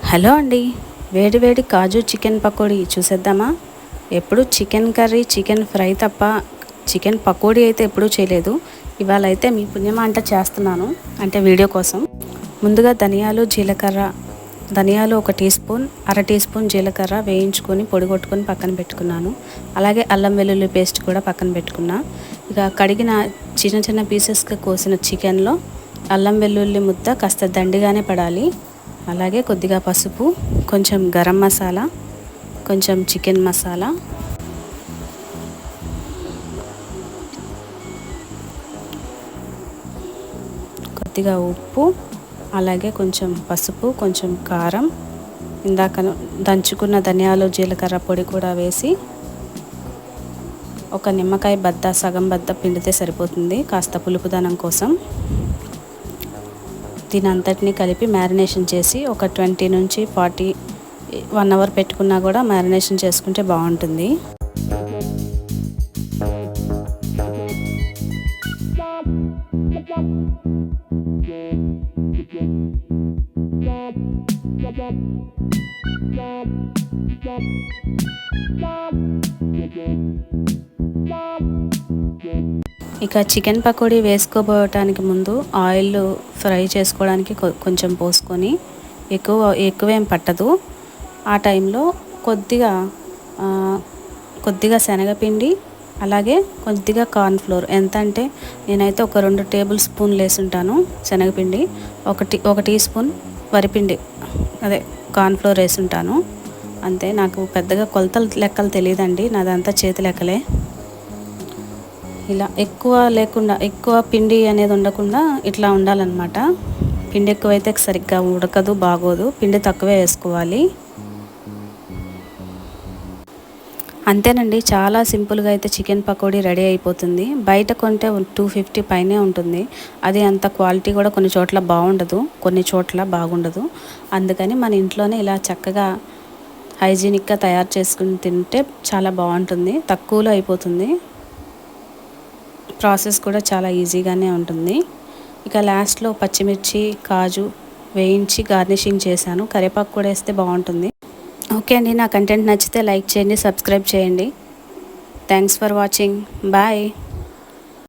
Hello అండి, వేడి వేడి కాజు చికెన్ పకోడీ చూసేద్దామా? ఎప్పుడు చికెన్ కర్రీ చికెన్ ఫ్రై తప్ప చికెన్ పకోడీ అయితే ఎప్పుడూ చేయలేదు. ఇవాళ అయితే మీ పుణ్యమా అంట చేస్తున్నాను, అంటే వీడియో కోసం. ముందుగా ధనియాలు 1 టీ స్పూన్, అర టీ స్పూన్ జీలకర్ర వేయించుకొని పొడి కొట్టుకొని పక్కన పెట్టుకున్నాను. అలాగే అల్లం వెల్లుల్లి పేస్ట్ కూడా పక్కన పెట్టుకున్నా. ఇక కడిగిన చిన్న చిన్న పీసెస్గా కోసిన చికెన్లో అల్లం వెల్లుల్లి ముద్ద కాస్త దండిగానే పడాలి. అలాగే కొద్దిగా పసుపు, కొంచెం గరం మసాలా, కొంచెం చికెన్ మసాలా, కొద్దిగా ఉప్పు, అలాగే కొంచెం పసుపు, కొంచెం కారం, ఇందాక దంచుకున్న ధనియాలు జీలకర్ర పొడి కూడా వేసి ఒక నిమ్మకాయ బద్ద సగం బద్ద పిండితే సరిపోతుంది, కాస్త పులుపుదనం కోసం. దీని అంతటిని కలిపి మ్యారినేషన్ చేసి ఒక 20 నుంచి 1 అవర్ పెట్టుకున్నా కూడా మ్యారినేషన్ చేసుకుంటే బాగుంటుంది. ఇక చికెన్ పకోడీ వేసుకోబోవటానికి ముందు ఆయిల్ ఫ్రై చేసుకోవడానికి కొంచెం పోసుకొని, ఎక్కువేం పట్టదు. ఆ టైంలో కొద్దిగా శనగపిండి, అలాగే కొద్దిగా కార్న్ఫ్లోర్. ఎంత అంటే నేనైతే ఒక 2 టేబుల్ స్పూన్లు వేసుంటాను శనగపిండి, ఒక టీ స్పూన్ వరిపిండి, అదే కార్న్ఫ్లోర్ వేసుంటాను. అంతే, నాకు పెద్దగా కొలతలు లెక్కలు తెలియదండి, నాదంతా చేతి లెక్కలే. ఇలా ఎక్కువ పిండి అనేది ఉండకుండా ఇట్లా ఉండాలన్నమాట. పిండి ఎక్కువైతే సరిగ్గా ఉడకదు, బాగోదు. పిండి తక్కువే వేసుకోవాలి. అంతేనండి, చాలా సింపుల్గా అయితే చికెన్ పకోడీ రెడీ అయిపోతుంది. బయట కొంటే 250 పైనే ఉంటుంది. అది అంత క్వాలిటీ కూడా కొన్ని చోట్ల బాగుండదు, కొన్ని చోట్ల బాగుండదు. అందుకని మన ఇంట్లోనే ఇలా చక్కగా హైజీనిక్గా తయారు చేసుకుని తింటే చాలా బాగుంటుంది, తక్కువలో అయిపోతుంది. ప్రాసెస్ కూడా చాలా ఈజీగానే ఉంటుంది. ఇక లాస్ట్లో పచ్చిమిర్చి, కాజు వేయించి గార్నిషింగ్ చేశాను. కరివేపాకు కూడా వేస్తే బాగుంటుంది. ఓకే అండి, నా కంటెంట్ నచ్చితే లైక్ చేయండి, సబ్స్క్రైబ్ చేయండి. Thanks for watching. బాయ్.